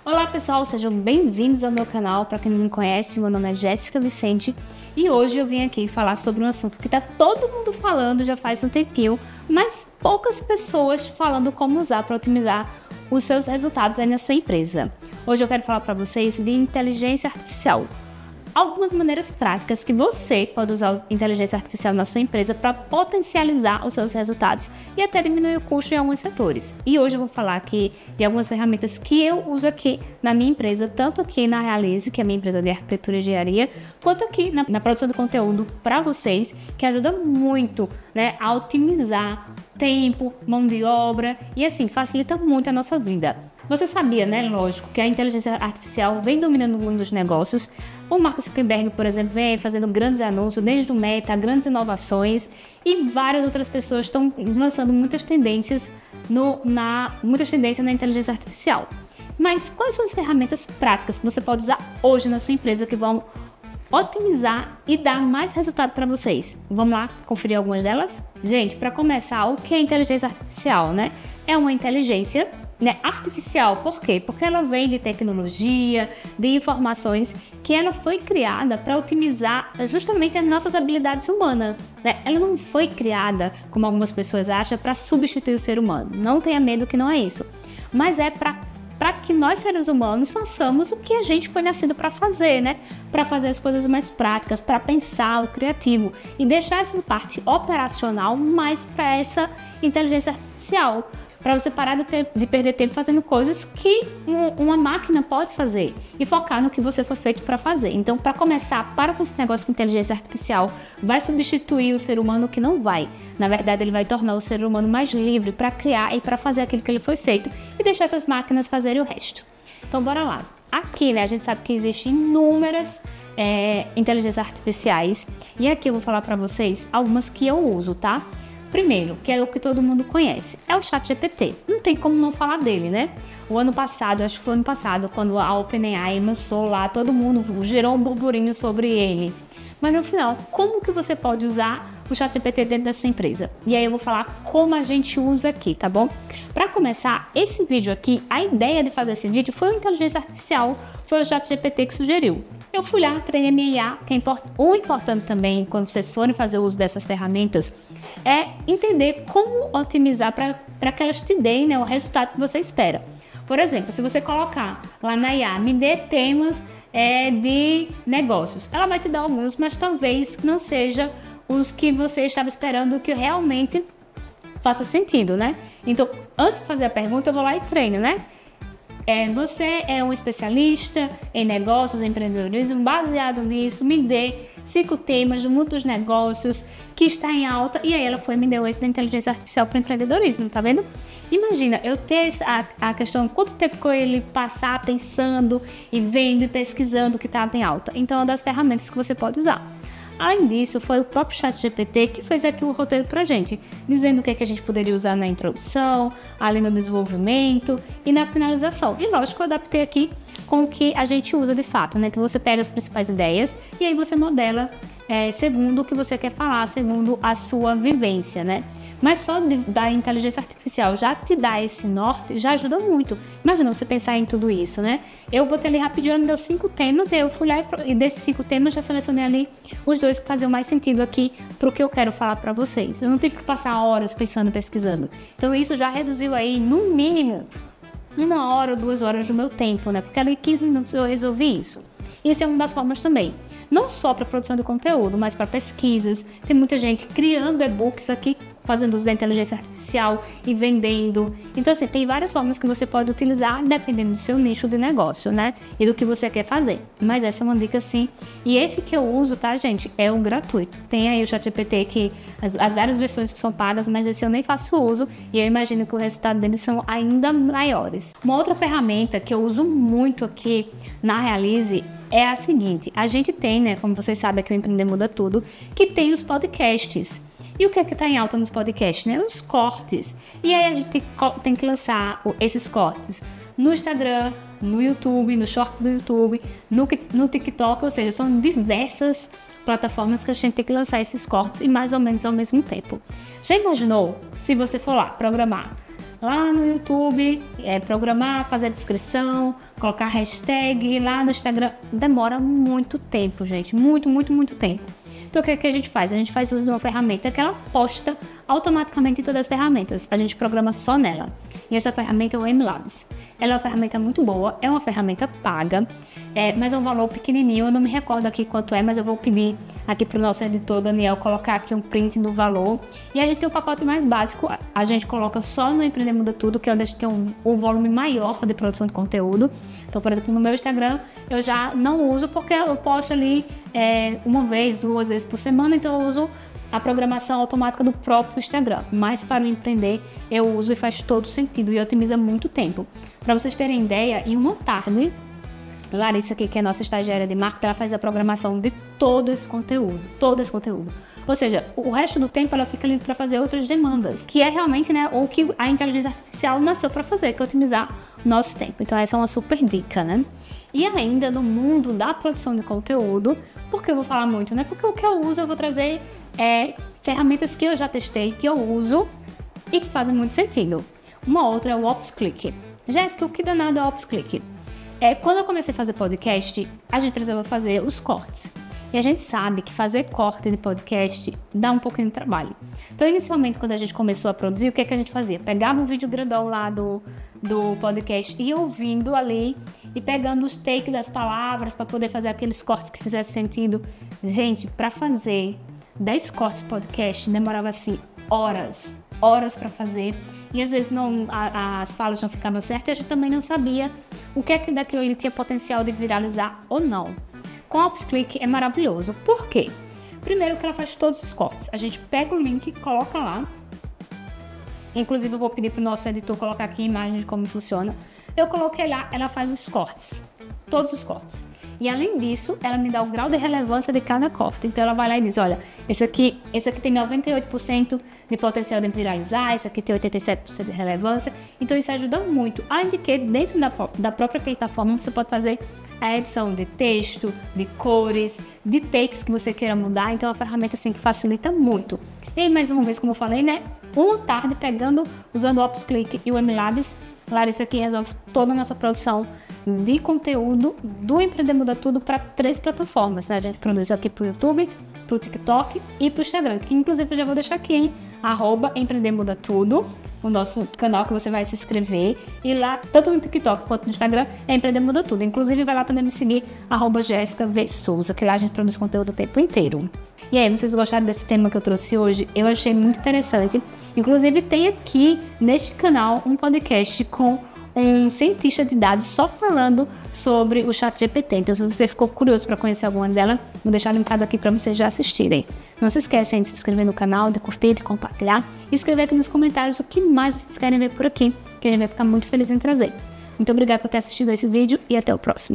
Olá pessoal, sejam bem-vindos ao meu canal. Para quem não me conhece, meu nome é Jéssica Vicente e hoje eu vim aqui falar sobre um assunto que está todo mundo falando já faz um tempinho, mas poucas pessoas falando como usar para otimizar os seus resultados aí na sua empresa. Hoje eu quero falar para vocês de inteligência artificial. Algumas maneiras práticas que você pode usar a inteligência artificial na sua empresa para potencializar os seus resultados e até diminuir o custo em alguns setores. E hoje eu vou falar aqui de algumas ferramentas que eu uso aqui na minha empresa, tanto aqui na Realize, que é a minha empresa de arquitetura e engenharia, quanto aqui na produção de conteúdo para vocês, que ajuda muito, né, a otimizar tempo, mão de obra e assim, facilita muito a nossa vida. Você sabia, né, lógico, que a inteligência artificial vem dominando o mundo dos negócios. O Mark Zuckerberg, por exemplo, vem fazendo grandes anúncios, desde o Meta, grandes inovações, e várias outras pessoas estão lançando muitas tendências na inteligência artificial. Mas quais são as ferramentas práticas que você pode usar hoje na sua empresa que vão otimizar e dar mais resultado para vocês? Vamos lá conferir algumas delas? Gente, para começar, o que é inteligência artificial, né? É uma inteligência artificial. Por quê? Porque ela vem de tecnologia, de informações que ela foi criada para otimizar justamente as nossas habilidades humanas, né? Ela não foi criada, como algumas pessoas acham, para substituir o ser humano. Não tenha medo que não é isso. Mas é para que nós, seres humanos, façamos o que a gente foi nascido para fazer, né? Para fazer as coisas mais práticas, para pensar o criativo e deixar essa parte operacional mais para essa inteligência artificial. Para você parar de perder tempo fazendo coisas que uma máquina pode fazer e focar no que você foi feito para fazer. Então, para começar, para com esse negócio que inteligência artificial vai substituir o ser humano, que não vai. Na verdade, ele vai tornar o ser humano mais livre para criar e para fazer aquilo que ele foi feito e deixar essas máquinas fazerem o resto. Então, bora lá. Aqui, né, a gente sabe que existem inúmeras inteligências artificiais e aqui eu vou falar para vocês algumas que eu uso, tá? Primeiro, que é o que todo mundo conhece, é o ChatGPT. Não tem como não falar dele, né? O ano passado, acho que foi ano passado, quando a OpenAI lançou lá, todo mundo gerou um burburinho sobre ele. Mas no final, como que você pode usar o ChatGPT dentro da sua empresa? E aí eu vou falar como a gente usa aqui, tá bom? Para começar, esse vídeo aqui, a ideia de fazer esse vídeo foi a inteligência artificial, foi o ChatGPT que sugeriu. Eu fui lá, treinei minha IA, o importante também, quando vocês forem fazer o uso dessas ferramentas, é entender como otimizar para que elas te deem, né, o resultado que você espera. Por exemplo, se você colocar lá na IA, me dê temas de negócios, ela vai te dar alguns, mas talvez não seja os que você estava esperando que realmente faça sentido, né? Então, antes de fazer a pergunta, eu vou lá e treino, né? Você é um especialista em negócios, em empreendedorismo, baseado nisso, me dê 5 temas do mundo dos negócios que está em alta, e aí ela foi e me deu esse da inteligência artificial para empreendedorismo, tá vendo? Imagina, eu ter a questão, quanto tempo que ele passar pensando e vendo e pesquisando o que estava em alta. Então é uma das ferramentas que você pode usar. Além disso, foi o próprio ChatGPT que fez aqui o roteiro pra gente, dizendo o que é que a gente poderia usar na introdução, ali no desenvolvimento e na finalização. E lógico, eu adaptei aqui com o que a gente usa de fato, né? Então você pega as principais ideias e aí você modela segundo o que você quer falar, segundo a sua vivência, né? Mas só da inteligência artificial já te dá esse norte, já ajuda muito. Imagina você pensar em tudo isso, né? Eu botei ali rapidinho, ela me deu 5 temas, e eu fui lá e desses 5 temas já selecionei ali os 2 que faziam mais sentido aqui pro que eu quero falar para vocês. Eu não tive que passar horas pensando, pesquisando. Então isso já reduziu aí, no mínimo, 1 hora ou 2 horas do meu tempo, né? Porque ali em 15 minutos eu resolvi isso. E essa é uma das formas também. Não só para produção de conteúdo, mas para pesquisas. Tem muita gente criando e-books aqui, fazendo uso da inteligência artificial e vendendo. Então, assim, tem várias formas que você pode utilizar dependendo do seu nicho de negócio, né? E do que você quer fazer. Mas essa é uma dica, sim. E esse que eu uso, tá, gente? É o gratuito. Tem aí o ChatGPT, que as várias versões que são pagas, mas esse eu nem faço uso. E eu imagino que o resultado deles são ainda maiores. Uma outra ferramenta que eu uso muito aqui na Realize é a seguinte. A gente tem, né, como vocês sabem, aqui o Empreender Muda Tudo, que tem os podcasts. E o que é que está em alta nos podcasts, né? Os cortes. E aí a gente tem que lançar esses cortes no Instagram, no YouTube, nos shorts do YouTube, no TikTok, ou seja, são diversas plataformas que a gente tem que lançar esses cortes e mais ou menos ao mesmo tempo. Já imaginou se você for lá programar lá no YouTube, programar, fazer a descrição, colocar hashtag lá no Instagram. Demora muito tempo, gente. Muito, muito, muito tempo. Então, o que a gente faz? A gente faz uso de uma ferramenta que ela posta automaticamente em todas as ferramentas. A gente programa só nela. E essa ferramenta é o MLabs. Ela é uma ferramenta muito boa, é uma ferramenta paga, mas é um valor pequenininho. Eu não me recordo aqui quanto é, mas eu vou pedir aqui para o nosso editor Daniel colocar aqui um print do valor. E a gente tem o pacote mais básico, a gente coloca só no Empreender Muda Tudo, que é onde a gente tem um volume maior de produção de conteúdo. Então, por exemplo, no meu Instagram eu já não uso porque eu posto ali uma vez, 2 vezes por semana, então eu uso a programação automática do próprio Instagram. Mas para o empreender eu uso e faz todo sentido e otimiza muito tempo. Para vocês terem ideia, em uma tarde, Larissa aqui, que é nossa estagiária de marketing, ela faz a programação de todo esse conteúdo. Ou seja, o resto do tempo ela fica livre para fazer outras demandas, que é realmente, o que a inteligência artificial nasceu para fazer, que é otimizar o nosso tempo. Então essa é uma super dica, né? E ainda no mundo da produção de conteúdo, porque eu vou falar muito, né? Porque o que eu uso, eu vou trazer ferramentas que eu já testei, que eu uso e que fazem muito sentido. Uma outra é o OpsClick. Jéssica, o que danado é o OpsClick? Quando eu comecei a fazer podcast, a gente precisava fazer os cortes. E a gente sabe que fazer corte de podcast dá um pouquinho de trabalho. Então, inicialmente, quando a gente começou a produzir, o que a gente fazia? Pegava um vídeo grandão lá do podcast e ia ouvindo ali e pegando os takes das palavras para poder fazer aqueles cortes que fizessem sentido. Gente, para fazer 10 cortes de podcast demorava assim horas para fazer. E às vezes as falas não ficavam certas e a gente também não sabia o que daquilo ali tinha potencial de viralizar ou não. Com o OpsClick é maravilhoso. Por quê? Primeiro que ela faz todos os cortes. A gente pega o link, coloca lá. Inclusive eu vou pedir para o nosso editor colocar aqui a imagem de como funciona. Eu coloquei lá, ela faz os cortes. Todos os cortes. E além disso, ela me dá o grau de relevância de cada corte. Então ela vai lá e diz, olha, esse aqui tem 98% de potencial de viralizar, esse aqui tem 87% de relevância. Então isso ajuda muito. Além de que dentro da própria plataforma você pode fazer a edição de texto, de cores, de takes que você queira mudar. Então é uma ferramenta assim que facilita muito. E aí, mais uma vez, como eu falei, uma tarde usando o OpsClick e o MLabs, Larissa aqui resolve toda a nossa produção de conteúdo do Empreender Muda Tudo para 3 plataformas. A gente produz aqui para o YouTube, para o TikTok e para o Instagram, que inclusive eu já vou deixar aqui, hein? @Empreender Muda Tudo, o nosso canal que você vai se inscrever. E lá, tanto no TikTok quanto no Instagram, é Empreender Muda Tudo. Inclusive, vai lá também me seguir, @Jéssica V. Souza, que lá a gente produz conteúdo o tempo inteiro. E aí, vocês gostaram desse tema que eu trouxe hoje? Eu achei muito interessante. Inclusive, tem aqui neste canal um podcast com um cientista de dados só falando sobre o ChatGPT. Então, se você ficou curioso para conhecer alguma delas, vou deixar linkado aqui para vocês já assistirem. Não se esquecem de se inscrever no canal, de curtir, de compartilhar e escrever aqui nos comentários o que mais vocês querem ver por aqui, que a gente vai ficar muito feliz em trazer. Muito obrigada por ter assistido esse vídeo e até o próximo.